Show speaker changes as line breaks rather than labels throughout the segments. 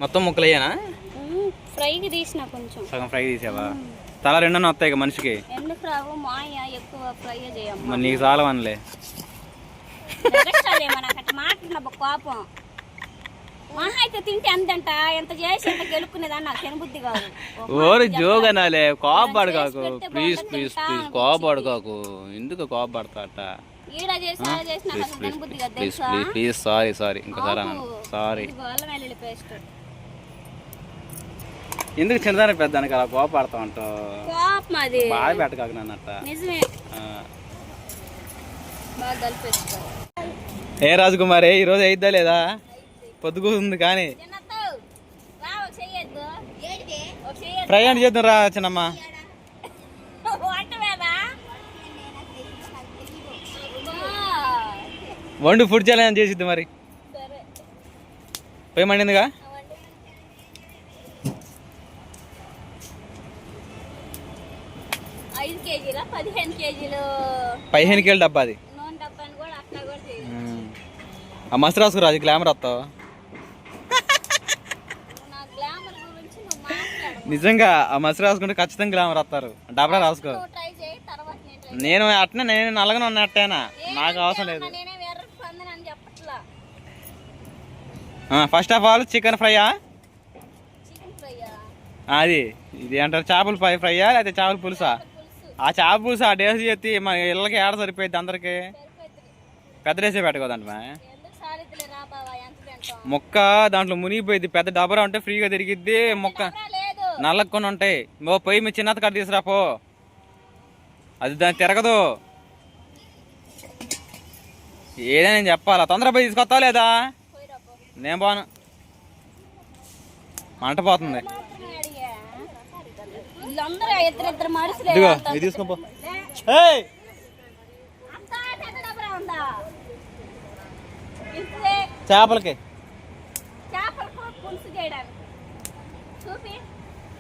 మొత్తం ముక్కలయ్యానా?
ఫ్రైకి తీసిన కొంచెం
సగం ఫ్రై తీసావా? తల రెండన్నా వస్తాయి మనిషికి.
ఎందుకు రావు మాయ ఎక్కువ ఫ్రై చేయమ్మా.
మరి నీకు చాలా వనలే
మాట్లాడిన కోపం మహా అయితే తింటే అంతంట ఎంత చేసి ఎంత గెలుక్కునేదాన్ని నాకు తినబుద్ధి కాదు.
ఓరి జోగ్ అనాలే, కోపడు కాకు ప్లీజ్ ప్లీజ్ ప్లీజ్, కోపడు కాకు. ఎందుకు కోపడతాట?
ఈడ చేసి అలా చేసి నాకు అసలు తినబుద్ధి కాదు
ప్లీజ్
తెలుసా.
ప్లీజ్ ప్లీజ్ సారీ సారీ, ఇంకోసారి అన్నాను సారీ.
అల్లం వెల్లుల్లి పేస్ట్
ఎందుకు చిన్నదాన్ని పెద్దానికి అలా కోపడతా ఉంటావు?
కోపం అది
బాగా పెట్టకాకు నన్నట్ట.
నిజమే, బాగా కలిపేసుకో.
ఏ రాజకుమారి ఈరోజు అయిద్దా లేదా? పొద్దుగుంది కానీ ఫ్రై అని చేద్దాం రా చిన్నమ్మ. వండు ఫుడ్ ఛాలెంజ్ చేసిద్ది మరి. పోయి మండిందిగా.
5 కేజీలా 15 కేజీలు
15 కేజీలు డబ్బా అది. ఆ మస్తు రాసుకురా, అది గ్లామర్ వస్తావు నిజంగా. ఆ మసి రాసుకుంటే ఖచ్చితంగా గ్లామర్ వస్తారు. డబ్బా రాసుకో. నేను అట్నే, నేను నల్లగానే ఉన్నట్టేనా, నాకు అవసరం లేదు. ఫస్ట్ ఆఫ్ ఆల్ చికెన్ ఫ్రైయా? అది ఇది అంటారు చేపల ఫ్రైయా లేకపోతే చేపల పులుసా? ఆ చేపల పులుసు ఆ డేస్ చేతి మా ఇళ్ళకి ఏడ సరిపోయింది అందరికి. పెద్ద డేసే పెట్టుకోదంట మొక్క. దాంట్లో మునిగిపోయింది. పెద్ద డబ్బరా ఉంటే ఫ్రీగా తిరిగిద్ది. మొక్క నల్లగా కొన్ని ఉంటాయి. పోయి మీ చిన్నత కట్ట తీసుకురాపో, అది దాన్ని తిరగదు. ఏదైనా నేను చెప్పాలా? తొందరగా పోయి తీసుకొస్తావా లేదా? నేను పోను, మంట పోతుంది. ఇదిగో ఇది తీసుకోపో. చేపలకి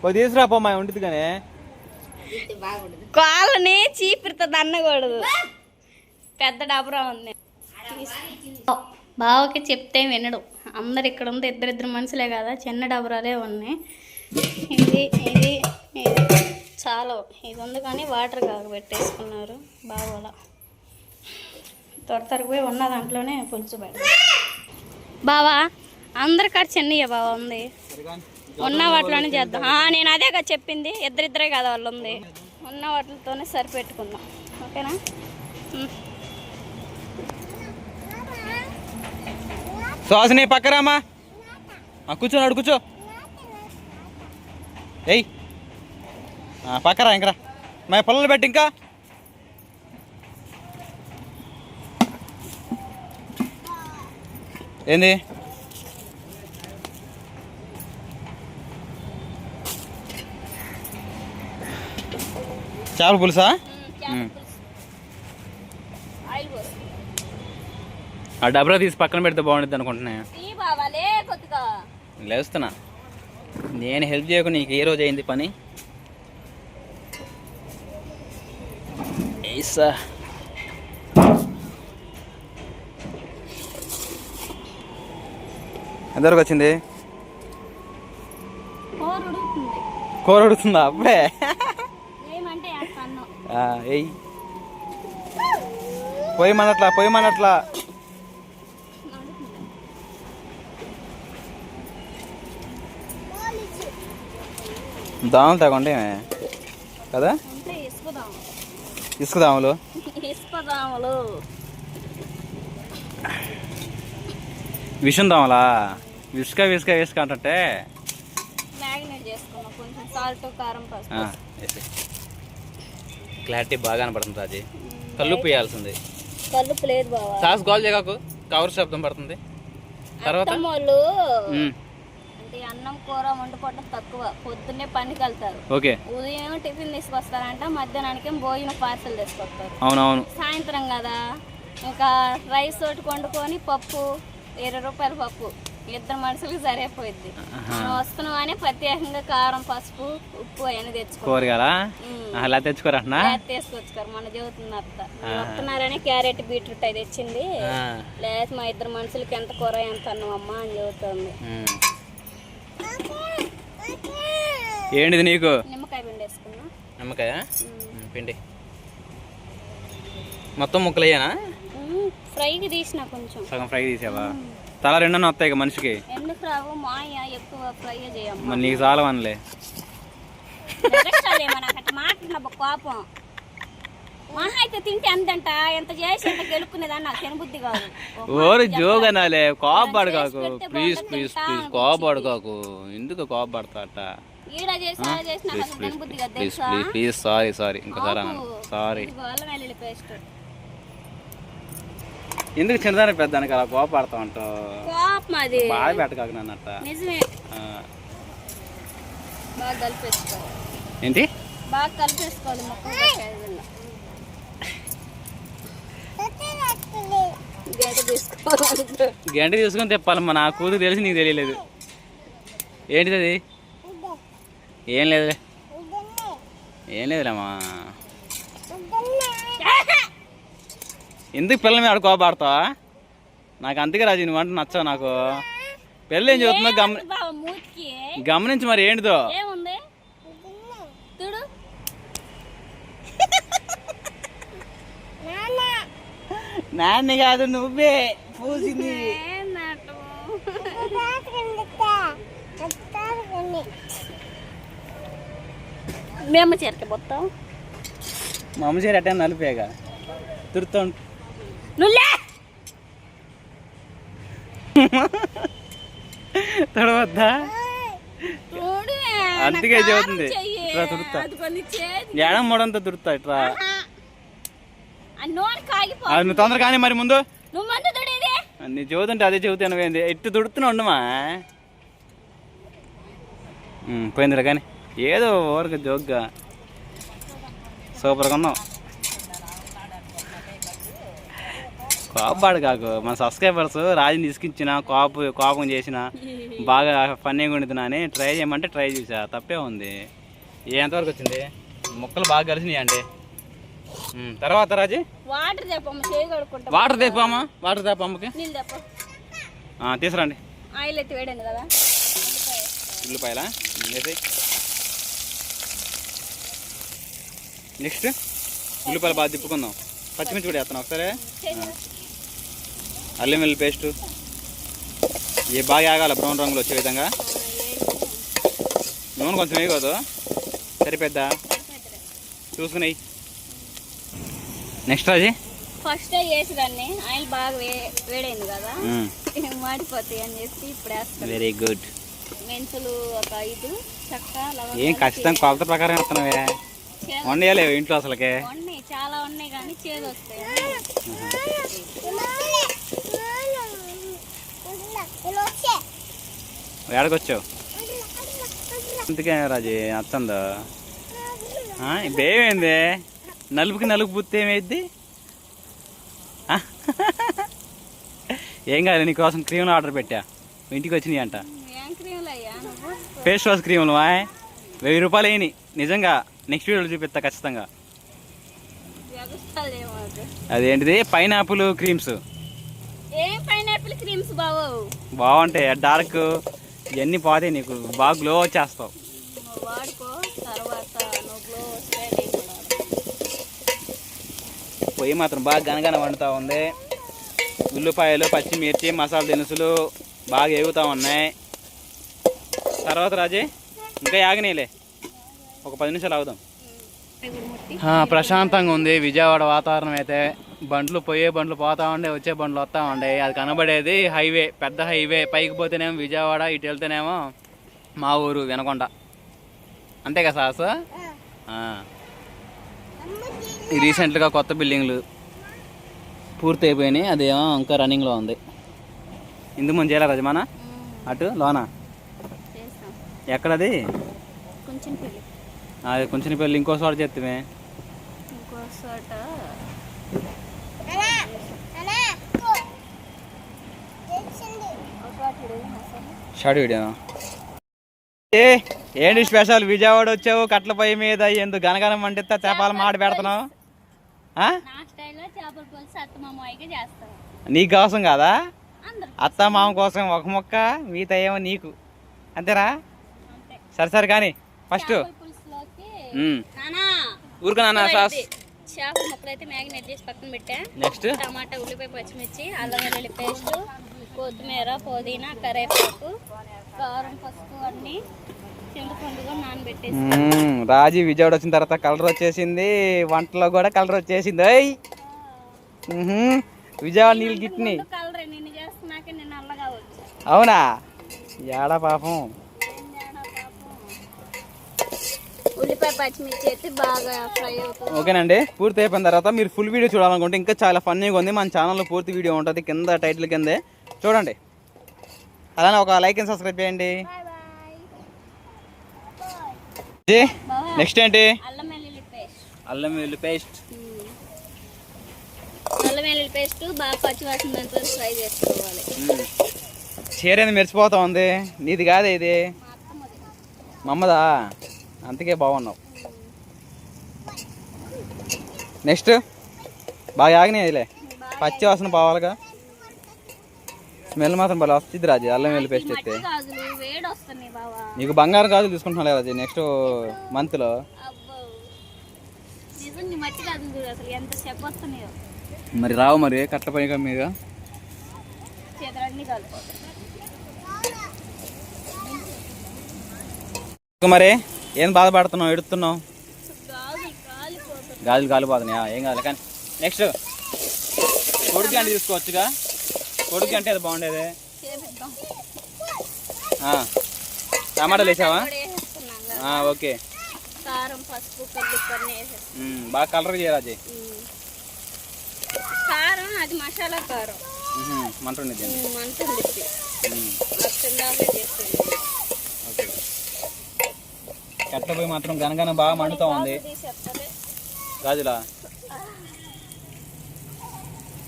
పోయి తీసుకురాపో, మా ఉంటుంది కానీ
కాళ్ళని చీపిరుతుంది అన్నకూడదు. పెద్ద డబరా ఉంది. బావకి చెప్తే వినడు. అందరు ఇక్కడ ఉంది, ఇద్దరిద్దరు మనుషులే కదా, చిన్న డబరాలే ఉన్నాయి. ఇది ఇది ఇది చాలా ఇది ఉంది కానీ వాటర్ కాగబెట్టేసుకున్నారు బావలా. త్వరగా పోయి ఉన్న దాంట్లోనే పులుసు పెడతారు. బావా అందరి కాడ చిన్నయ్య బావ ఉంది, ఉన్న వాటిలోనే చేద్దాం. నేను అదే కదా చెప్పింది, ఇద్దరిద్దరే కదా వాళ్ళు ఉంది. ఉన్న వాటితోనే సరిపెట్టుకుందాం, ఓకేనా?
సుహాసిని పక్కరామా, కూర్చోనాడు కూర్చో. ఏయ్ పక్కరా, ఇంకరా మా పొలాలు పెట్టి. ఇంకా ఏంది? చేపల పులుసా? ఆ డబ్బరా తీసి పక్కన పెడితే బాగుంటుంది అనుకుంటున్నా. లేస్తున్నా నేను హెల్ప్ చేయకు. నీకు ఏ రోజు అయింది పని? ఎంతవరకు వచ్చింది? కూర ఉడుకుతుందా అప్పుడే? పోయమన్నట్లా పోయమన్నట్లా. దాములు తగ్గండి కదా, ఇసుక దాములు. విషం దామలా? ఇసుక ఇసుక ఇసుక అంటే క్లారిటీ బాగా కనపడుతుంది. అది కల్లుప్పు వేయాల్సింది.
కల్లుప్పు లేదు బావా.
సాస్ గోల్ చేయకు, కవర్ శబ్దం పడుతుంది. తర్వాత
అంటే అన్నం కూర వండుకోవడం తక్కువ, పొద్దున్నే పనికి వెళ్తారు.
ఓకే,
ఉదయం టిఫిన్ తీసుకొస్తారంట, మధ్యాహ్నానికి భోజనం పార్సల్ తీసుకొస్తారు.
అవునవును.
సాయంత్రం కదా ఇంకా రైస్ తోటి వండుకొని పప్పు 20 రూపాయల పప్పు ఇద్దరు మనుషులకి సరిపోయింది. మనం వస్తున్నాం అని ప్రత్యేకంగా కారం పసుపు ఉప్పు అవన్నీ తెచ్చుకోరు.
అలా తెచ్చుకోరా?
తీసుకొచ్చుకోరు. మన చెబుతుంది అత్త వస్తున్నారని క్యారెట్ బీట్రూట్ అది తెచ్చింది. లేదు మా ఇద్దరు మనుషులకి ఎంత కూర ఎంత అన్నం అమ్మా అని చెబుతుంది.
ఏంటిది నీకు?
నిమ్మకాయ పిండి వేసుకున్నా.
నిమ్మకాయ పిండి మొత్తం ముక్కలు అయ్యానా?
ఫ్రైకి తీసిన కొంచెం.
సగం ఫ్రై తీసావా? తల రెండన్నా వస్తాయి ఇక మనిషికి.
ఎందుకు రావు మాయ ఎక్కువ ఫ్రై చేయమ్మా.
మరి నీకు చాలా వనలే.
మాట్లాడిన కోపం మహా అయితే తింటే అంతంట ఎంత చేసి ఎంత గెలుక్కునేదాన్ని నాకు తినబుద్ధి కాదు.
ఓరు జోగనాలే, కోపడు కాకు ప్లీజ్ ప్లీజ్ ప్లీజ్, కోపడు కాకు. ఎందుకు కోపడతాట?
ఈడ చేసి అలా చేసి నాకు అసలు తినబుద్ధి కాదు
ప్లీజ్
తెలుసా.
ప్లీజ్ ప్లీజ్ సారీ సారీ, ఇంకోసారి అన్నాను సారీ.
అల్లం వెల్లుల్లి పేస్ట్.
ఎందుకు చిన్నదాన్ని పెద్దానికి అలా కోపడతా ఉంటావు?
కోపం అది
బాగా పెట్టకాక నన్ను అట్ట.
నిజమే. బాగా కలిపేసుకోవాలి.
ఏంటి?
బాగా కలిపేసుకోవాలి మొక్క.
గంట తీసుకొని తెప్పాలమ్మా, నా కూతురు తెలిసి నీకు తెలియలేదు. ఏంటిది అది? ఏం లేదులే, ఏం లేదులేమ్మా. ఎందుకు పిల్లల మీద ఆడు కోపడతావా? నాకు అంతగా రాజు నువ్వు అంటే నచ్చావు నాకు. పిల్లలు ఏం చదువుతుందో గమనించి మరి ఏంటిదో. నాన్న కాదు నువ్వే పూసింది.
మేము చేరక పోతాం.
మా అమ్మ చీర అట్టే నలిపేగా తురుతా తడవద్దా? అందుకే చదువుతుంది. ఇట్లా తురుతా ఎడం మొడంతా తురుతా ఇట్లా. నువ్వు తొందర కానీ మరి ముందు నీ చదువుతుంటే అదే చదువుతాను. ఏంది ఇట్టు తుడుతున్నా ఉండమా? పోయిందిరా కానీ ఏదో ఊరికి జోక్గా సూపర్గా ఉన్నావు. కోపపాడు కాకు. మన సబ్స్క్రైబర్స్ రాజుని తీసుకొచ్చిన కోపం చేసిన బాగా ఫన్నీగా వండుతున్నా అని ట్రై చేయమంటే ట్రై చేసా, తప్పే ఉంది. ఎంతవరకు వచ్చింది? ముక్కలు బాగా కలిసినాయి అంటే. తర్వాత రాజీ వాటర్ తెప్పమ్మా, వాటర్ తెప్ప అమ్మకి తీసుకురండి.
ఆయిల్ ఎత్తి వేడండి కదా.
ఉల్లిపాయలా నెక్స్ట్ ఉల్లిపాయలు బాగా తిప్పుకుందాం. పచ్చిమిర్చి కూడా వేస్తాను ఒకసారి. అల్లం వెల్లుల్లి పేస్టు ఇవి బాగా ఆగాలి బ్రౌన్ రంగులో వచ్చే విధంగా. నూనె కొంచెం వేయకూడదు, సరిపోద్దా చూసుకున్నాయి. నెక్స్ట్ అది
ఫస్ట్ వేసేదాన్ని ఆయిల్ బాగా వేడైంది కదా, మాడిపోతాయి అని చెప్పి ఇప్పుడు వేస్తాను.
Very good.
మెంతులు ఒక 5, చెక్క లవంగాలు.
ఏం ఖచ్చితంగా కొలత ప్రకారం వేస్తున్నావే? వండేయలేవు ఇంట్లో అసలుకే?
ఉన్నాయి, చాలా ఉన్నాయి కానీ చేదు వస్తాయి.
ఏడకొచ్చావు? అందుకే రాజీ నచ్చిందా? ఇప్పుడేమైంది? నలుపుకి నలుపు పుత్తి ఏమైద్ది? ఏం కాదు, నీకోసం క్రీమ్లు ఆర్డర్ పెట్టా, ఇంటికి వచ్చినాయి అంట. ఫేస్ వాష్ క్రీములు 1000 రూపాయలు అయినాయి నిజంగా. నెక్స్ట్ వీడియోలో చూపిస్తా ఖచ్చితంగా. అదేంటిది? Pineapple creams. బాగుంటాయి, డార్క్ ఇవన్నీ పోతాయి, నీకు బాగా గ్లో వచ్చేస్తావు. పొయ్యి మాత్రం బాగా గనగన వండుతూ ఉంది. ఉల్లిపాయలు, పచ్చిమిర్చి, మసాలా దినుసులు బాగా ఎగుతూ ఉన్నాయి. తర్వాత రాజీ ఇంకా యాగనీలే, ఒక 10 నిమిషాలు అవుదాం. ప్రశాంతంగా ఉంది విజయవాడ వాతావరణం అయితే. బండ్లు పోయే బండ్లు పోతా ఉండే, వచ్చే బండ్లు వస్తూ ఉండే. అది కనబడేది హైవే, పెద్ద హైవే. పైకి పోతేనేమో విజయవాడ, ఇటు వెళ్తేనేమో మా ఊరు వినకొండ. అంతే కదా సాస్? రీసెంట్గా కొత్త బిల్డింగ్లు పూర్తి అయిపోయినాయి, అదేమో ఇంకా రన్నింగ్లో ఉంది. ఇందు ముందు చేయాలి రజమానా అటు లోనా? ఎక్కడది? అది కొంచెం పెళ్ళి ఇంకో చోట చేస్తామే. Short video. ఏంటి స్పెషల్? విజయవాడ వచ్చావు, కట్ల పొయ్యి మీద ఎందుకు గనగనం అంటే చేపల మాట పెడుతున్నావు? నీ కోసం కాదా? అత్త మామ కోసం ఒక మొక్క, మిగతా ఏమో నీకు, అంతేరా? సరే సరే కానీ ఫస్ట్
పులుసులోకి
ఊరుకు నాన్న సాస్.
చేపల ముక్కలు అయితే మ్యాగ్నేట్ చేసి పక్కన పెట్టా.
నెక్స్ట్
టమాటా, ఉల్లిపాయ, పచ్చిమిర్చి, అల్లం వెల్లుల్లి పేస్ట్, కొత్తిమీర, పుదీనా, కరివేపాకు, కారం, పసుపు అన్ని చింతపండుగా నానబెట్టేసి.
రాజీ విజయవాడ వచ్చిన తర్వాత కలర్ వచ్చేసింది, వంటలో కూడా కలర్ వచ్చేసింది. విజయవాడ నీళ్ళు గిట్ని
కలర్ నిన్ను చేస్తున్నాకే నేను నల్లగా వచ్చా.
అవునా? ఏడా పాపం.
ఉల్లిపాయ పచ్చిమిర్చి అయితే బాగా ఫ్రై అవుతుంది.
ఓకేనండి, పూర్తి అయిపోయిన తర్వాత మీరు ఫుల్ వీడియో చూడాలనుకుంటే ఇంకా చాలా ఫన్నీగా ఉంది. మన ఛానల్లో పూర్తి వీడియో ఉంటుంది, కింద టైటిల్ కిందే చూడండి. అలానే ఒక లైక్ అండ్ సబ్స్క్రైబ్ చేయండి. నెక్స్ట్ ఏంటి?
అల్లం వెల్లుల్లి పేస్ట్.
అల్లం వెల్లుల్లి పేస్ట్.
అల్లం వెల్లుల్లి పేస్ట్ బాగా పచ్చివాసన దాంతో ఫ్రై చేసుకోవాలి.
చీర ఏంది మెరిచిపోతా ఉంది? నీది కాదే ఇది, మా అమ్మదా, అందుకే బాగున్నావు. నెక్స్ట్ బాగా ఆగినాయిలే, పచ్చి వాసన పోవాలిగా. స్మెల్ మాత్రం బాగా వస్తుంది రాజు. అల్లం వెల్లుల్లి పేస్ట్ అయితే నీకు బంగారం గాజులు తీసుకుంటున్నా రాజు నెక్స్ట్ మంత్లో. మరి రావు మరి కట్ల పైగా మీద మరి ఏం బాధపడుతున్నావు, ఎడుతున్నావు? గాజులు కాలిపోతున్నాయా? ఏం కాదు కానీ. నెక్స్ట్ కొడుకు అంటే తీసుకోవచ్చుగా, కొడుకు అంటే అది బాగుండేది. టమాటాలు వేసావా? ఓకే. బాగా కలర్ చేయరాజీ.
కారం అది మసాలా కారం
మంట ఉండిద్ది. కట్ల పోయి మాత్రం గనగన బాగా మండుతూ ఉంది. గాజులా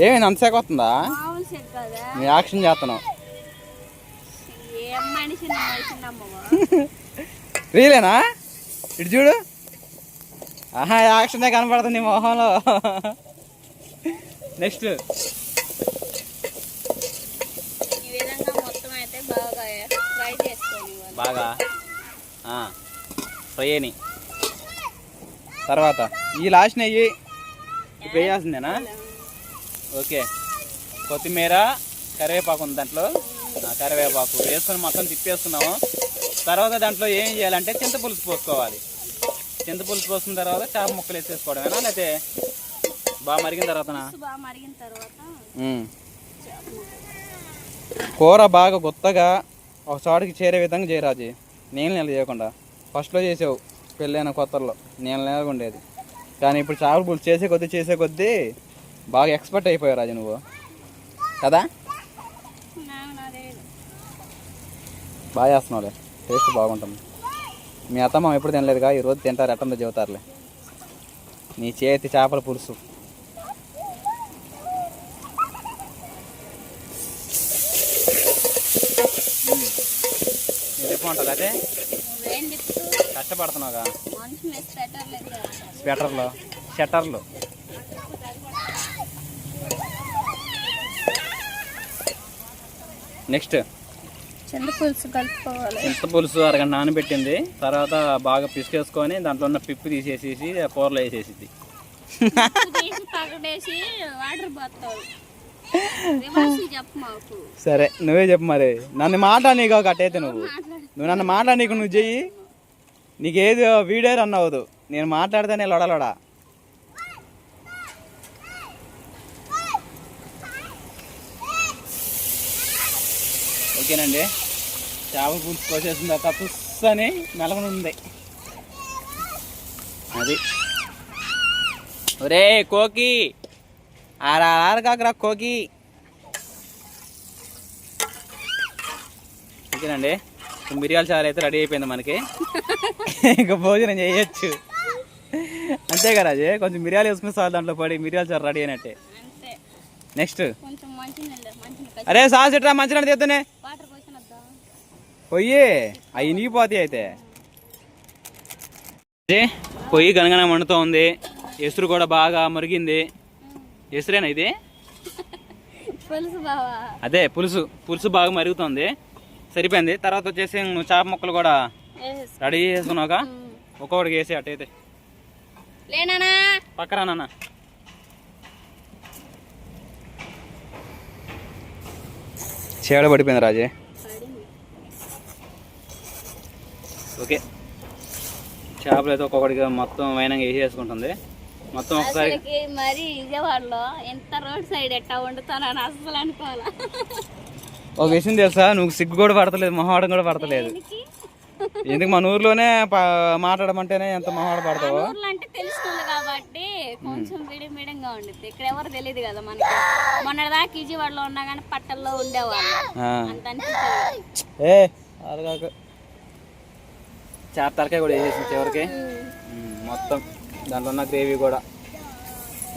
ఏమైంది అంతసేపు వస్తుందా? నీ యాక్షన్ చేస్తున్నావు. రీలేనా? ఇటు చూడు, ఆహా యాక్షనే కనపడుతుంది మొహంలో. నెక్స్ట్ బాగా ఫ్రై అని తర్వాత ఈ లాస్ట్ నెయ్యి ఇప్పుడు వేయాల్సిందేనా? ఓకే. కొత్తిమీర, కరివేపాకు ఉంది దాంట్లో. కరివేపాకు వేసుకొని మొత్తం తిప్పేసుకున్నాము. తర్వాత దాంట్లో ఏం చేయాలంటే చింతపులుసు పోసుకోవాలి. చింతపులుసు పోసుకున్న తర్వాత చేప ముక్కలు వేసేసుకోవడమేనా, లేకపోతే బాగా మరిగిన తర్వాతనా? కూర బాగా కొత్తగా ఒక చోటుకి చేరే విధంగా చేయరాజు. నీళ్ళు చేయకుండా. ఫస్ట్లో చేసావు పెళ్ళైన కొత్తల్లో నీళ్ళగా ఉండేది, కానీ ఇప్పుడు చేపల పులుసు చేసే కొద్దీ బాగా ఎక్స్పర్ట్ అయిపోయావు రాజు నువ్వు కదా. బాగా చేస్తున్నావులే, టేస్ట్ బాగుంటుంది. మీ అత్తమ్మ ఎప్పుడు తినలేదుగా, ఈరోజు తింటారు, ఎట్టందో చెబుతారులే. నీ చేతి చేపల పులుసు ఉంటుంది. అదే కష్టపడుతున్నావుగా షట్టర్లో. నెక్స్ట్
చింతపులుసు కలుపుకోవాలి.
చింతపులుసు అరగంట నానబెట్టింది, తర్వాత బాగా పిసికేసుకొని దాంట్లో ఉన్న పిప్పు తీసేసేసి కూరలో వేసేసింది. సరే నువ్వే చెప్పు మరి. నన్ను మాట్లాడనీకు కట్టయితే నువ్వు నన్ను మాట్లాడనీకు నువ్వు చెయ్యి. నీకేది వీడియో రన్ అవ్వదు, నేను మాట్లాడితేనే లొడలొడా. ఓకేనండి, చేపల పులుసు కోసేసిన తర్వాత పుస్సని మెలగనుంది అది. ఒరే కోకి, ఆరాకాకరా కోకి. ఓకేనండి, మిరియాల చారు అయితే రెడీ అయిపోయింది మనకి. ఇంకా భోజనం చేయొచ్చు అంతే కదా రాజే. కొంచెం మిరియాలు వేసుకుని సార్ దాంట్లో పడి మిరియాల చారు రెడీ అయినట్టే. నెక్స్ట్ అరే సాస్ ఇట్రా మంచినీళ్ళు తీద్దానే పొయ్యి, అవి నీపోతాయి అయితే. పొయ్యి గనగన మండుతూ ఉంది, ఎసురు కూడా బాగా మరిగింది. ఎసురేనా ఇది? అదే పులుసు బాగా మరుగుతుంది, సరిపోయింది. తర్వాత వచ్చేసి నువ్వు చేప ముక్కలు కూడా రెడీ చేసుకున్నాక ఒక్కొక్కడికి వేసి అట్టయితే
లేనా
పక్కరా నాన్న. చేడ పడిపోయింది రాజే. ఓకే, చేపలు అయితే ఒక్కొక్కడికి మొత్తం వైనంగా వేసేసుకుంటుంది మొత్తం ఒకసారి.
మరి విజయవాడలో ఎంత రోడ్ సైడ్ ఎట్టా వండుతానని అసలు అనుకోవాలా.
ఒక విషయం తెలుసా, నువ్వు సిగ్గు కూడా పడతలేదు, మొహవాడం కూడా పడతలేదు. ఎందుకు మన ఊర్లోనే మాట్లాడమంటేనే ఎంత మొహవాడ పడతావు.
అంటే తెలుస్తుంది కాబట్టి కొంచెం మీడియంగా ఉండిద్ది. ఇక్కడ ఎవరు తెలియదు కదా మనకి. మొన్న దాకా విజయవాడలో ఉన్నా కానీ పట్టల్లో ఉండేవాళ్ళు. అంత
ఏ అరగాక చేప తలకాయ కూడా వేసేసి చివరికి మొత్తం దాంట్లో ఉన్న గ్రేవీ కూడా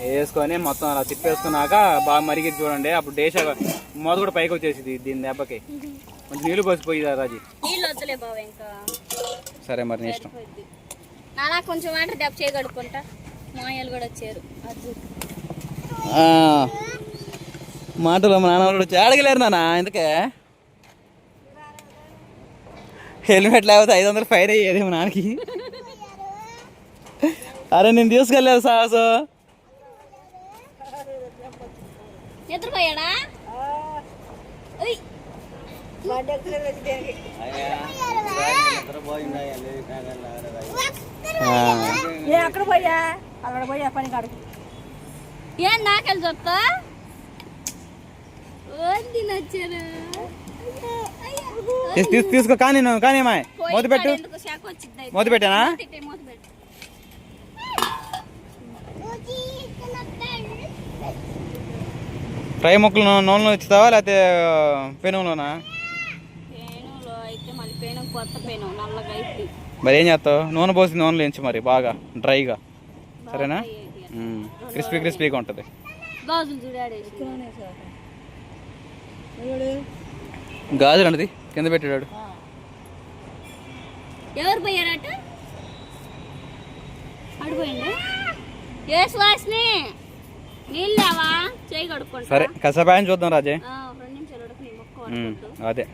వేసుకొని మొత్తం అలా తిప్పేసుకున్నాక బాగా మరిగి చూడండి. అప్పుడు డేష మూత కూడా పైకి వచ్చేసింది దీని దెబ్బకి. కొంచెం నీళ్ళు పోసిపోయి రాజీ. సరే మరి నీ ఇష్టం.
అలా కొంచెం వాటర్ దెబ్బ చేయగడుకుంటా. మాయలు కూడా వచ్చారు.
మాటలు మా నాన్న వచ్చి అడగలేరు నాన్న. ఎందుకే హెల్మెట్ లేకపోతే 500 ఫైన్ అయ్యేది మా నాన్నకి. అరే నేను తీసుకెళ్ళలేదు సాసు.
నిద్రపోయాడా?
అక్కడ పోయా అక్కడ పోయా పని కాడికి.
ఏం నాకెళ్ళి చెప్తా వచ్చారు.
తీసుకో కానీ కానీ మా మూత పెట్టు. మూత పెట్టానా? ఫ్రై ముక్కలు నూనెలో ఇస్తావా లేకపోతే పెనులోనా? మరి ఏం చేస్తావు? నూనె పోసి నూనెలో ఎంచు మరి బాగా డ్రైగా, సరేనా? క్రిస్పీగా ఉంటుంది. గాజులు అన్నది కింద పెట్టాడు.
ఎవరు పోయారట? అడిపోయిండు. ఏ సువాసిని నీళ్ళావా చేయి కడుక్కుంటా.
సరే కసపాయని చూద్దాం రాజే.
2 నిమిషాలు
అదే